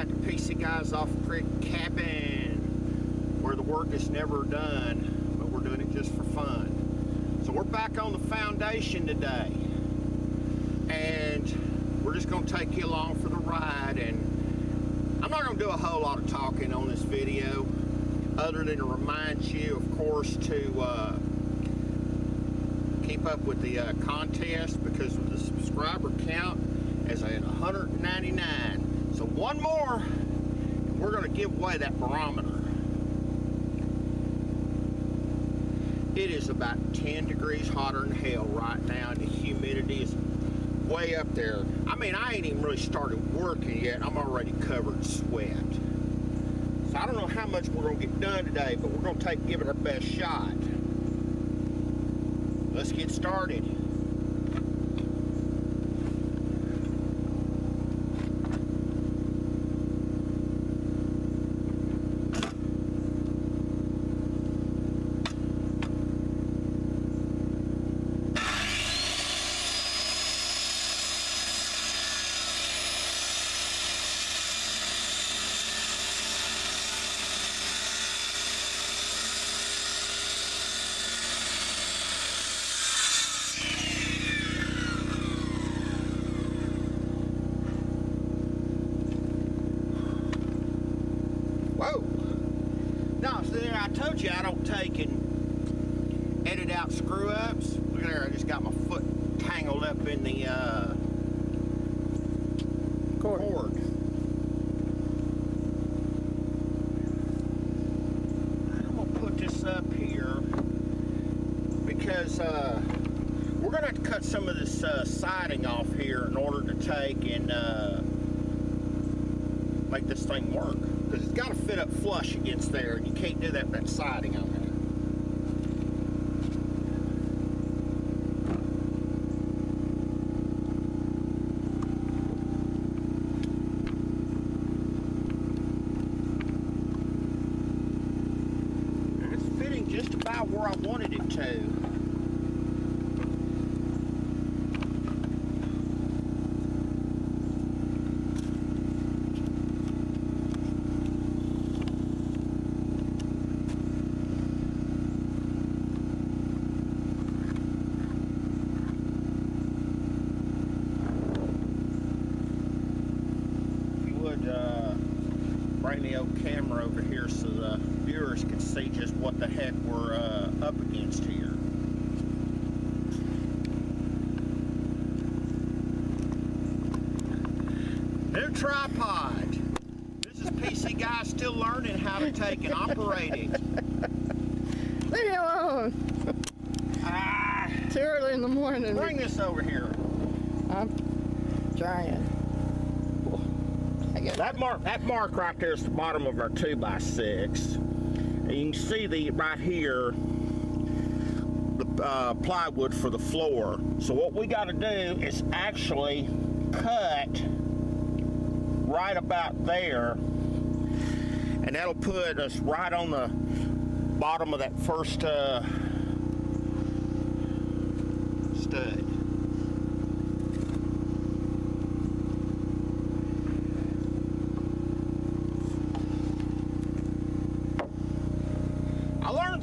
at the PC Guys Off-Grid-Cabin, where the work is never done, but we're doing it just for fun. So we're back on the foundation today, and we're just going to take you along for the ride. And I'm not going to do a whole lot of talking on this video, other than to remind you, of course, to keep up with the contest, because with the subscriber count is at 199. So one more, and we're going to give away that barometer. It is about 10 degrees hotter than hell right now, and the humidity is way up there. I mean, I ain't even really started working yet. I'm already covered in sweat. So I don't know how much we're going to get done today, but we're going to give it our best shot. Let's get started. I told you I don't take and edit out screw-ups. Look there, I just got my foot tangled up in the cord. I'm going to put this up here because we're going to have to cut some of this siding off here in order to take and make this thing work. Because it's got to fit up flush against there, and you can't do that with that siding on there. And it's fitting just about where I wanted it to. Bring the old camera over here so the viewers can see just what the heck we're up against here. New tripod. This is PC Guy still learning how to take and operate it. Leave me alone. Too early in the morning. Bring this over here. I'm trying. That mark right there is the bottom of our 2x6. And you can see right here the plywood for the floor. So what we got to do is actually cut right about there, and that'll put us right on the bottom of that first stud.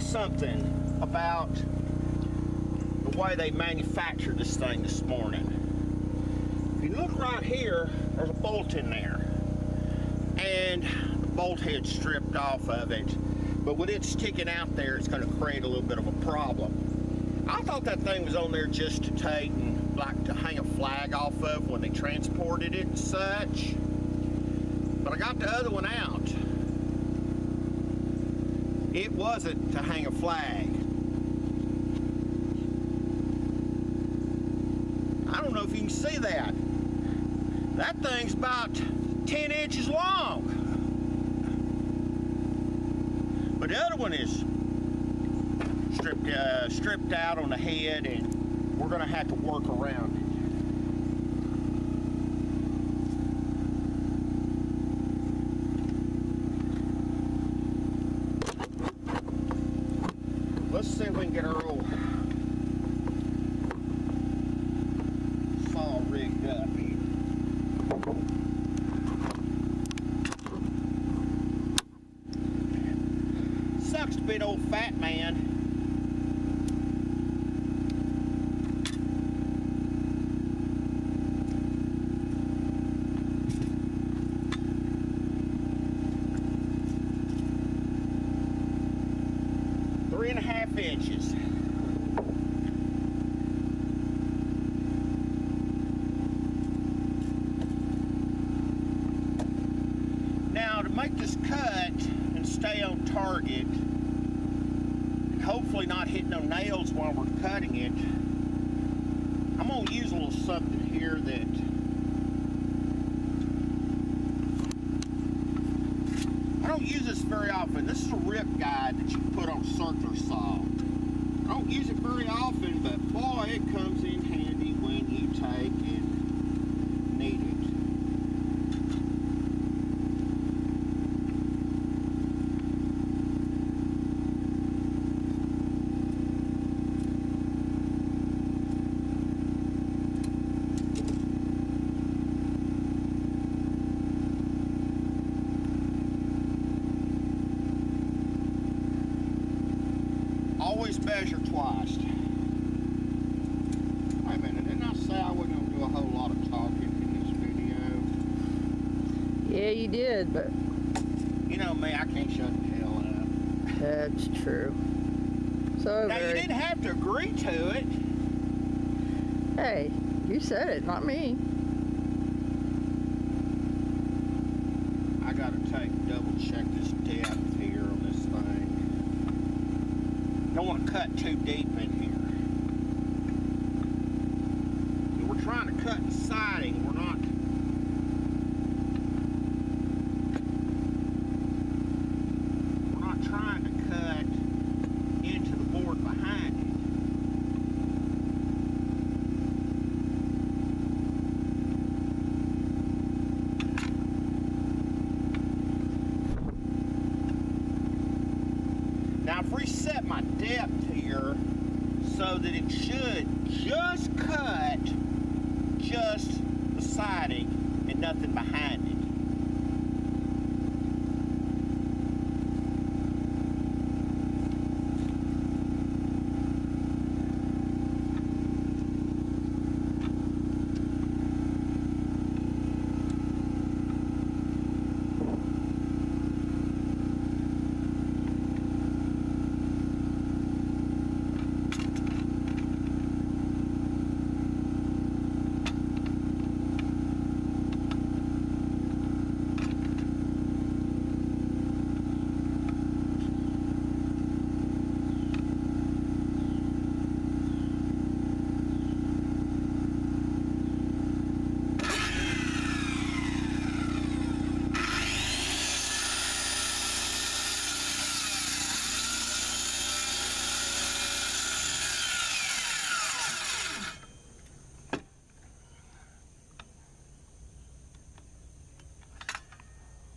Something about the way they manufacture this thing this morning. If you look right here, there's a bolt in there, and the bolt head's stripped off of it, but with it sticking out there, it's going to create a little bit of a problem. I thought that thing was on there just to take and like to hang a flag off of when they transported it and such, but I got the other one out. It wasn't to hang a flag. I don't know if you can see that. That thing's about 10 inches long. But the other one is stripped out on the head, and we're going to have to work around it. Let's see if we can get our old saw rigged up here. big old fat man. Three and a half inches. Now to make this cut and stay on target, and hopefully not hit no nails while we're cutting it, I'm going to use a little something here that I don't use this very often. This is a rip guide that you put on a circular saw. I don't use it very often, but boy, it comes in handy when you take and need it. Always measure twice. Wait a minute, didn't I say I wasn't going to do a whole lot of talking in this video? Yeah, you did, but... You know me, I can't shut the hell up. That's true. So now, you didn't have to agree to it. Hey, you said it, not me. I got to double check this depth here on this thing. Don't want to cut too deep in here. We're trying to cut the siding. We're not trying to cut into the board behind it. Now I've reset my depth here so that it should just cut just the siding and nothing behind it.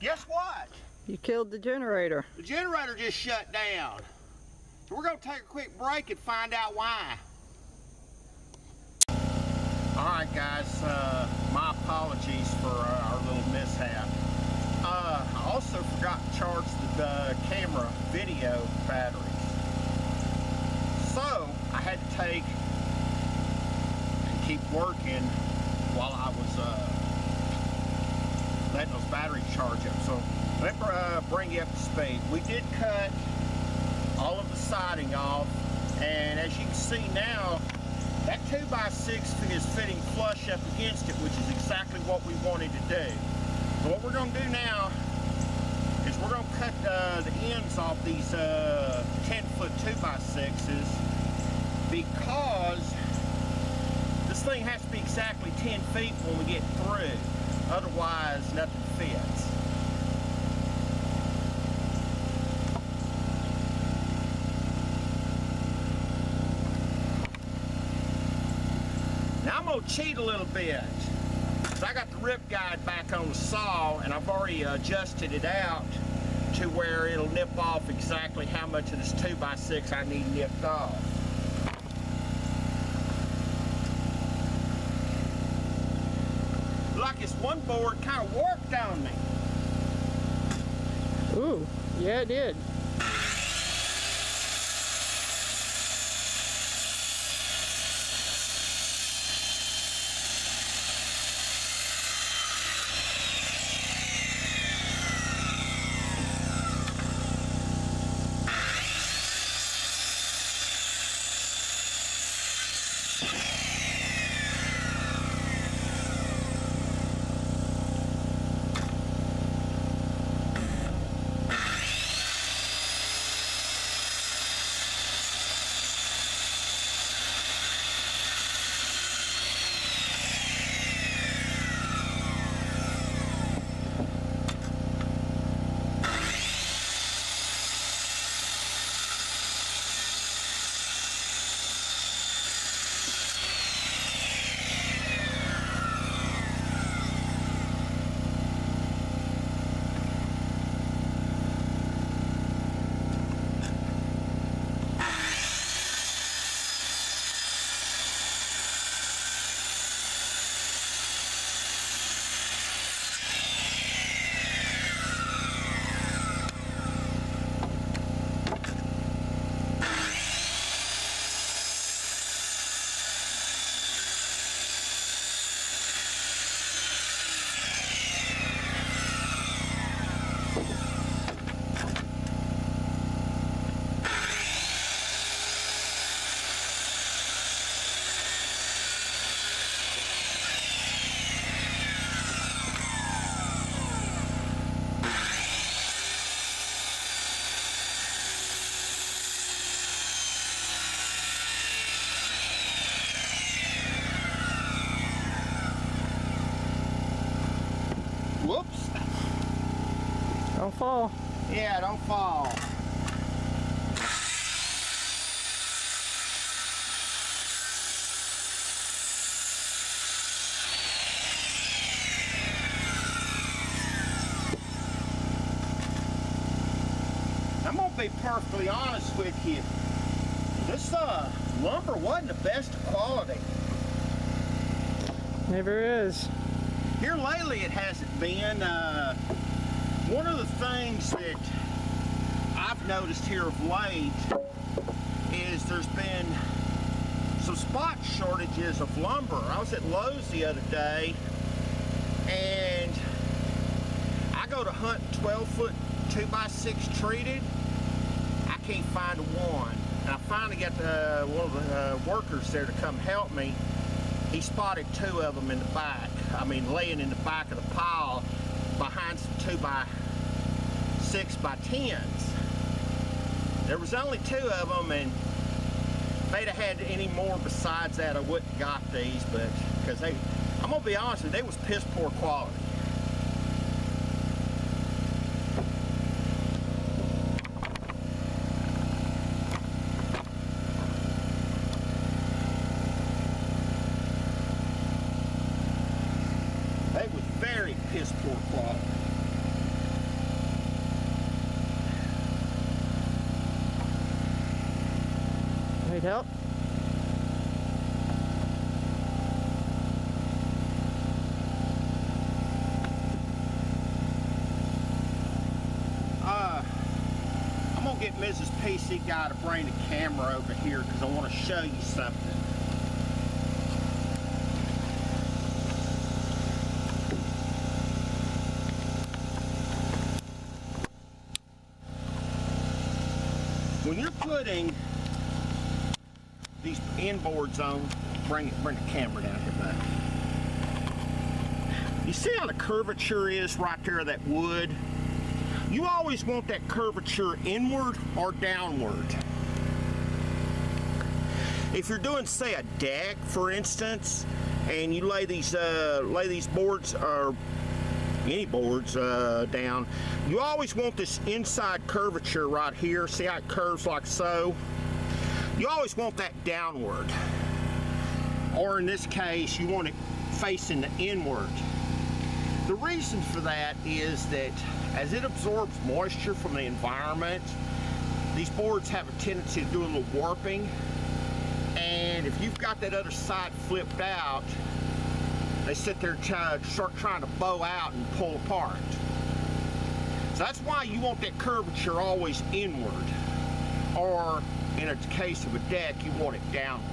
Guess what? You killed the generator. The generator just shut down. So we're going to take a quick break and find out why. Alright guys, my apologies for our little mishap. I also forgot to charge the camera video batteries. So I had to take and keep working while I was letting those batteries charge up. So let me bring you up to speed. We did cut all of the siding off, and as you can see now, that 2x6 is fitting flush up against it, which is exactly what we wanted to do. So what we're going to do now is we're going to cut the ends off these 10-foot 2x6s, because this thing has to be exactly 10 feet when we get through. Otherwise, nothing fits. Now I'm going to cheat a little bit. So I got the rip guide back on the saw, and I've already adjusted it out to where it'll nip off exactly how much of this 2x6 I need nipped off. Like this one board kind of worked on me. Ooh, yeah, it did. Don't fall. Yeah, don't fall. I'm gonna be perfectly honest with you. This lumber wasn't the best quality. Never is. Here lately it hasn't been. One of the things that I've noticed here of late is there's been some spot shortages of lumber. I was at Lowe's the other day and I go to hunt 12-foot 2x6 treated. I can't find one. And I finally got one of the workers there to come help me. He spotted 2 of them in the back. I mean, laying in the back of the pile behind some 2x6x10s. There was only 2 of them, and if they'd have had any more besides that, I wouldn't have got these, but because I'm gonna be honest with you, they was piss poor quality. They was very piss poor quality. Need help? I'm gonna get Mrs. PC Guy to bring the camera over here because I want to show you something. When you're putting these inboards on, bring the camera down here, bud. You see how the curvature is right there of that wood? You always want that curvature inward or downward. If you're doing, say, a deck, for instance, and you lay these boards or any boards down, you always want this inside curvature right here. See how it curves like so? You always want that downward, or in this case you want it facing the inward. The reason for that is that as it absorbs moisture from the environment, these boards have a tendency to do a little warping, and if you've got that other side flipped out, they sit there and start trying to bow out and pull apart. So that's why you want that curvature always inward, or in a case of a deck, you want it downward.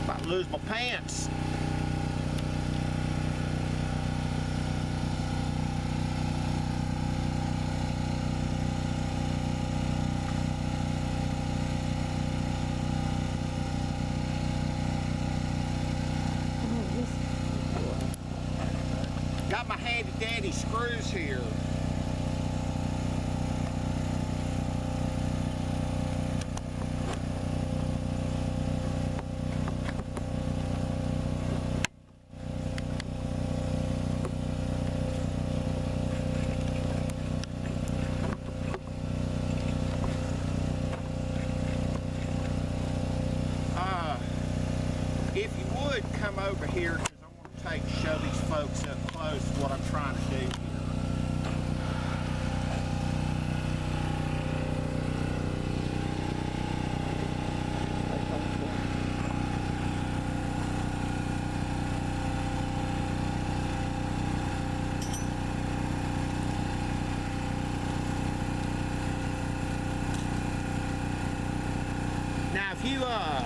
About to lose my pants. Got my handy dandy screws here. If you would come over here, because I want to show these folks up close what I'm trying to do here. Now, if you are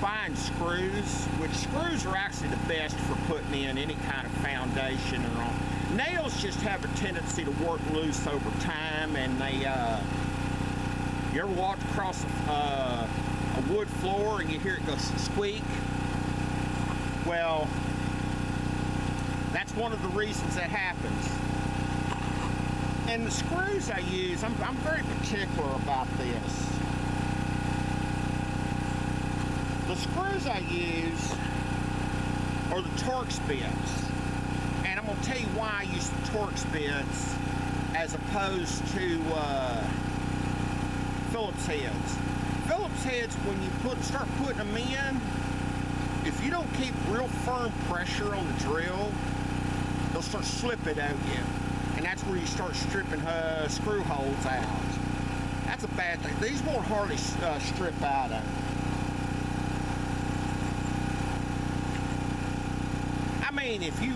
buying screws, which screws are actually the best for putting in any kind of foundation or on. Nails just have a tendency to work loose over time, and they, you ever walked across a wood floor and you hear it go squeak? Well, that's one of the reasons that happens. And the screws I use, I'm very particular about this. The screws I use are the Torx bits. And I'm going to tell you why I use the Torx bits as opposed to Phillips heads. Phillips heads, when you start putting them in, if you don't keep real firm pressure on the drill, they'll start slipping out you. And that's where you start stripping screw holes out. That's a bad thing. These won't hardly strip out of. I mean, if you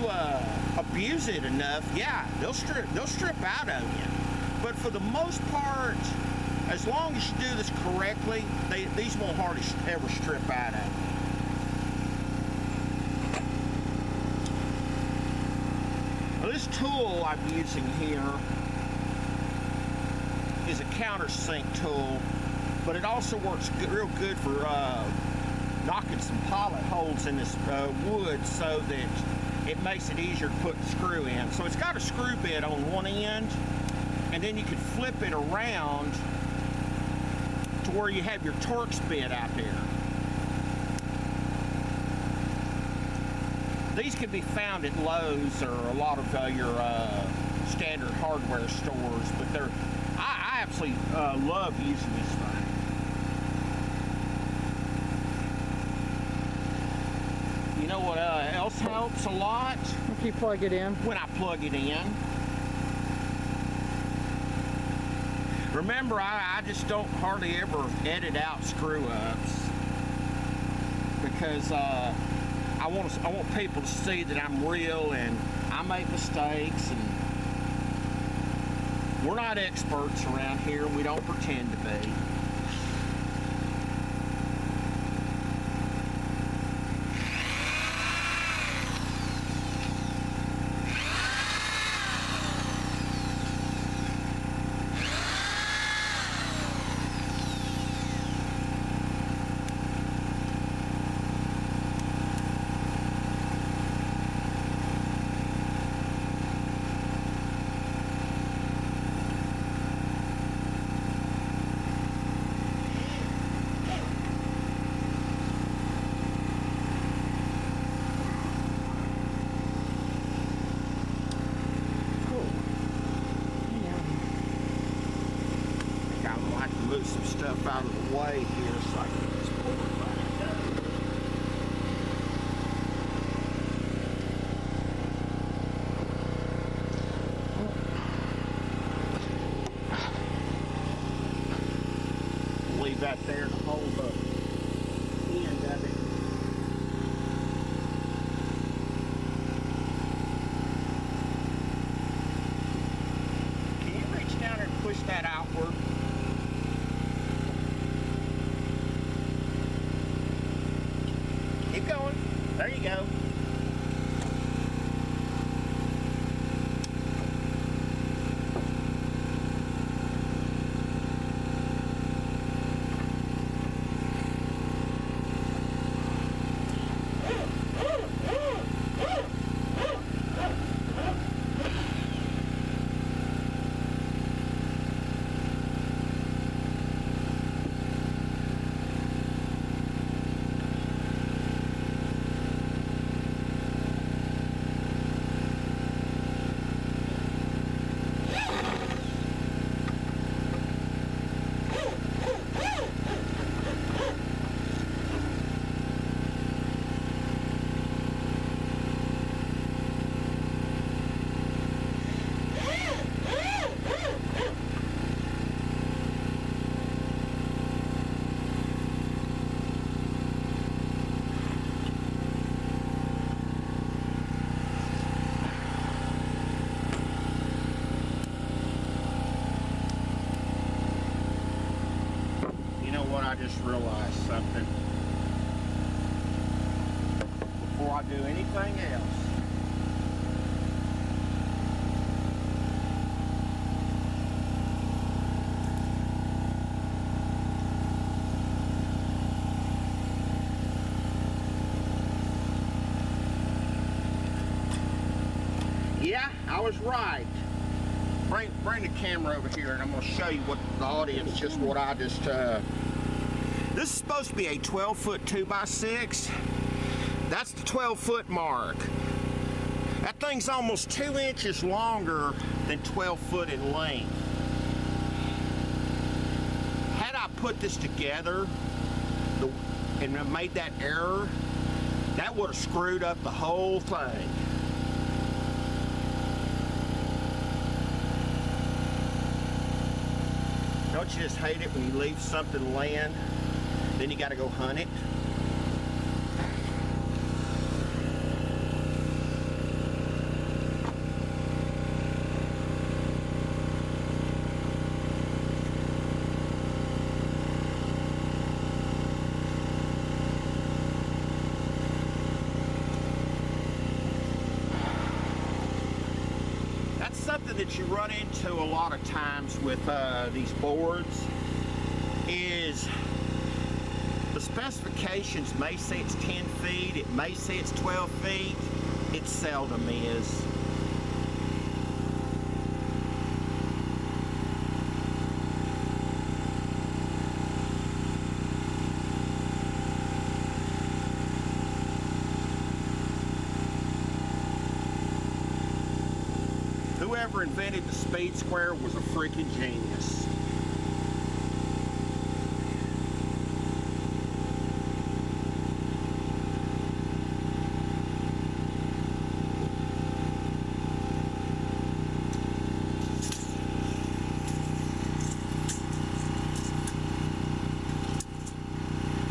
abuse it enough, yeah, they'll strip out of you. But for the most part, as long as you do this correctly, these won't hardly ever strip out of you. This tool I'm using here is a countersink tool, but it also works real good for knocking some pilot holes in this wood so that it makes it easier to put the screw in. So it's got a screw bit on one end, and then you can flip it around to where you have your Torx bit out there. These can be found at Lowe's or a lot of your standard hardware stores, but I absolutely love using this thing. You know what else helps a lot? If you plug it in. When I plug it in. Remember, I just don't hardly ever edit out screw-ups because I want people to see that I'm real and I make mistakes, and we're not experts around here. We don't pretend to be. Move some stuff out of the way here so I can just pull it back up. Leave that there to hold the end of it. Can you reach down and push that outward? Keep going. There you go. I just realized something before I do anything else. Yeah, I was right. Bring the camera over here and I'm going to show you what the audience, just what I just, this is supposed to be a 12-foot 2x6, That's the 12-foot mark. That thing's almost 2 inches longer than 12 foot in length. Had I put this together and made that error, that would have screwed up the whole thing. Don't you just hate it when you leave something laying, then you got to go hunt it? Something that you run into a lot of times with these boards is the specifications may say it's 10 feet, it may say it's 12 feet, it seldom is. Whoever invented the speed square was a freaking genius.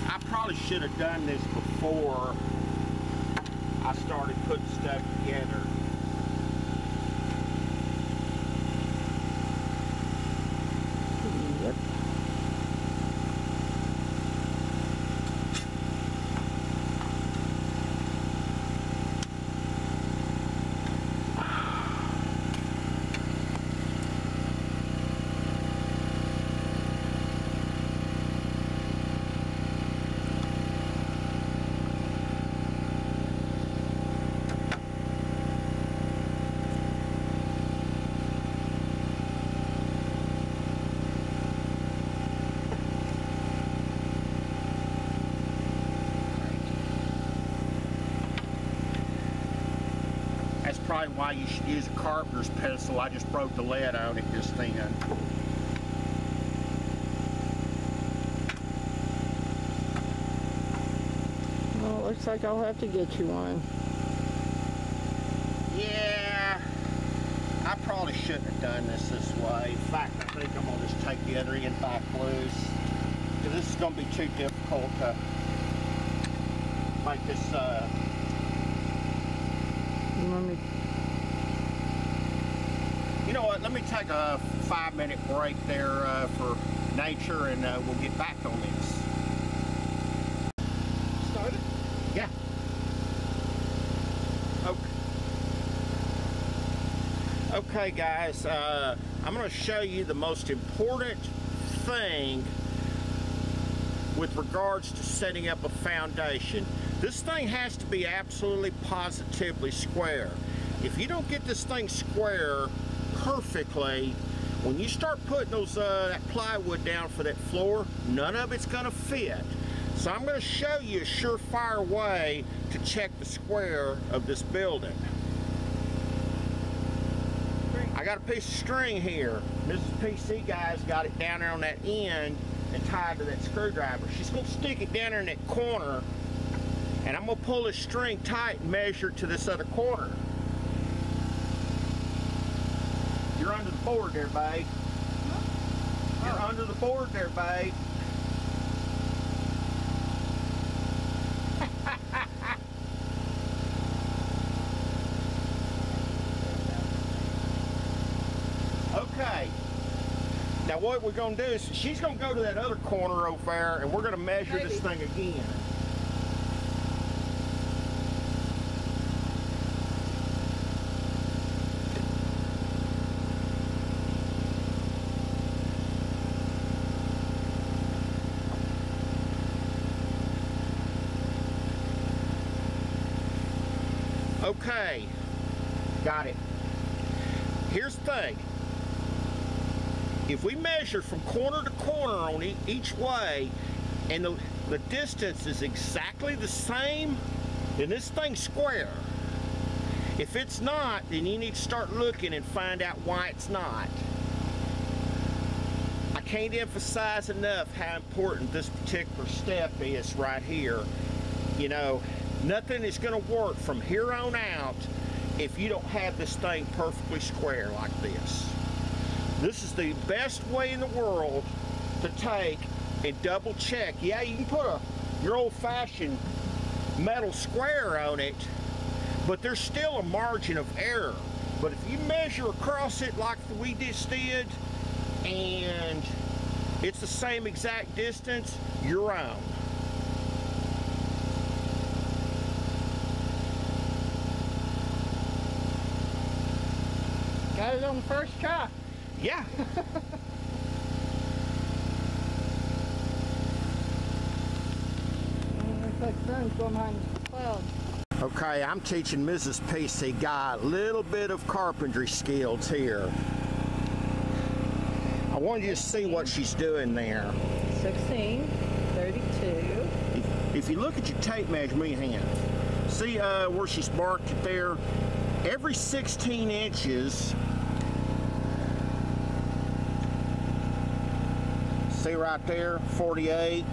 I probably should have done this before I started putting stuff together. Probably why you should use a carpenter's pencil. I just broke the lead on it just then. Well, it looks like I'll have to get you one. Yeah, I probably shouldn't have done this way. In fact, I think I'm gonna just take the other end back loose, because this is gonna be too difficult to make this. You know what, let me take a 5-minute break there for nature, and we'll get back on this. Started? Yeah. Okay guys, I'm going to show you the most important thing with regards to setting up a foundation. This thing has to be absolutely positively square. If you don't get this thing square perfectly, when you start putting those that plywood down for that floor, none of it's going to fit. So I'm going to show you a surefire way to check the square of this building. I got a piece of string here. Mrs. PC Guy's got it down there on that end and tied to that screwdriver. She's going to stick it down there in that corner, and I'm going to pull this string tight and measure to this other corner. You're under the board there, babe. You're under the board there, babe. Okay. Now what we're going to do is she's going to go to that other corner over there, and we're going to measure this thing again. Okay, got it. Here's the thing. If we measure from corner to corner on each way, and the distance is exactly the same, then this thing's square. If it's not, then you need to start looking and find out why it's not. I can't emphasize enough how important this particular step is right here. You know, nothing is going to work from here on out if you don't have this thing perfectly square like this. This is the best way in the world to take and double check. Yeah, you can put your old-fashioned metal square on it, but there's still a margin of error. But if you measure across it like we just did, and it's the same exact distance, you're on. Got it on the first try. Yeah. Looks like the sun's going behind the clouds. Okay, I'm teaching Mrs. PC Guy a little bit of carpentry skills here. I wanted you to see what she's doing there. 16, 32. If you look at your tape measure, move your hand. See where she's marked it there? Every 16 inches, see right there, 48.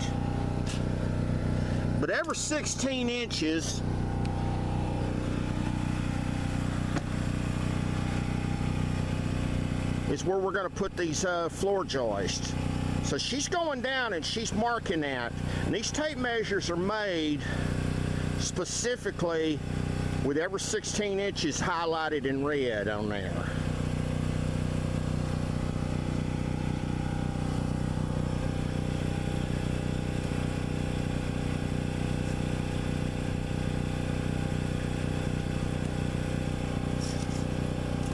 But every 16 inches is where we're going to put these floor joists. So she's going down and she's marking that. And these tape measures are made specifically with every 16 inches highlighted in red on there.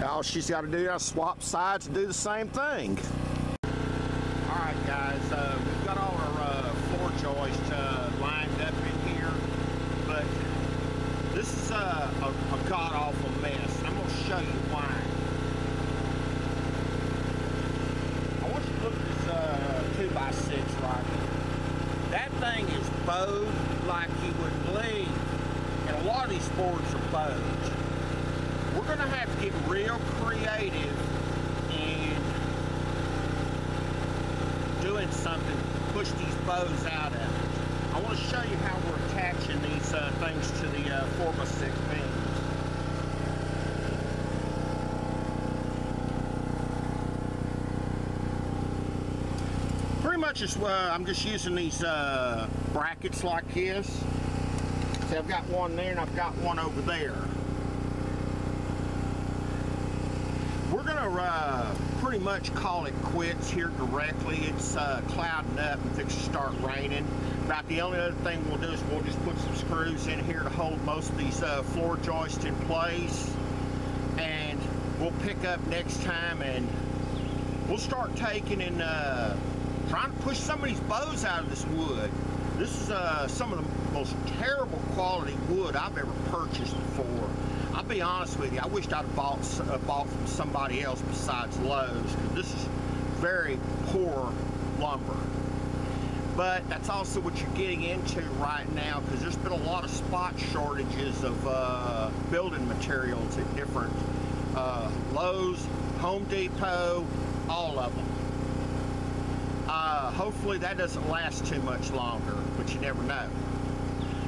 All she's got to do is swap sides and do the same thing. Alright guys, we've got all our floor joists lined up in here, but this is a god-awful mess. I'm going to show you why. I want you to look at this 2x6 right here. That thing is bowed like you would believe, and a lot of these boards are bowed. We're going to have to get real creative in doing something to push these bows out of it. I want to show you how we're attaching these things to the 4x6 beams. Pretty much I'm just using these brackets like this. See, I've got one there and I've got one over there. We're going to pretty much call it quits here directly. It's clouding up and fixing to start raining. About the only other thing we'll do is we'll just put some screws in here to hold most of these floor joists in place. And we'll pick up next time and we'll start taking and trying to push some of these bows out of this wood. This is some of the most terrible quality wood I've ever purchased before. I'll be honest with you, I wished I'd bought from somebody else besides Lowe's, because this is very poor lumber. But that's also what you're getting into right now, because there's been a lot of spot shortages of building materials at different Lowe's, Home Depot, all of them. Hopefully that doesn't last too much longer, but you never know.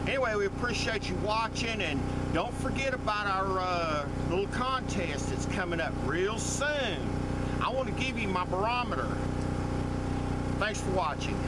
Anyway, we appreciate you watching, and don't forget about our little contest that's coming up real soon. I want to give you my barometer. Thanks for watching.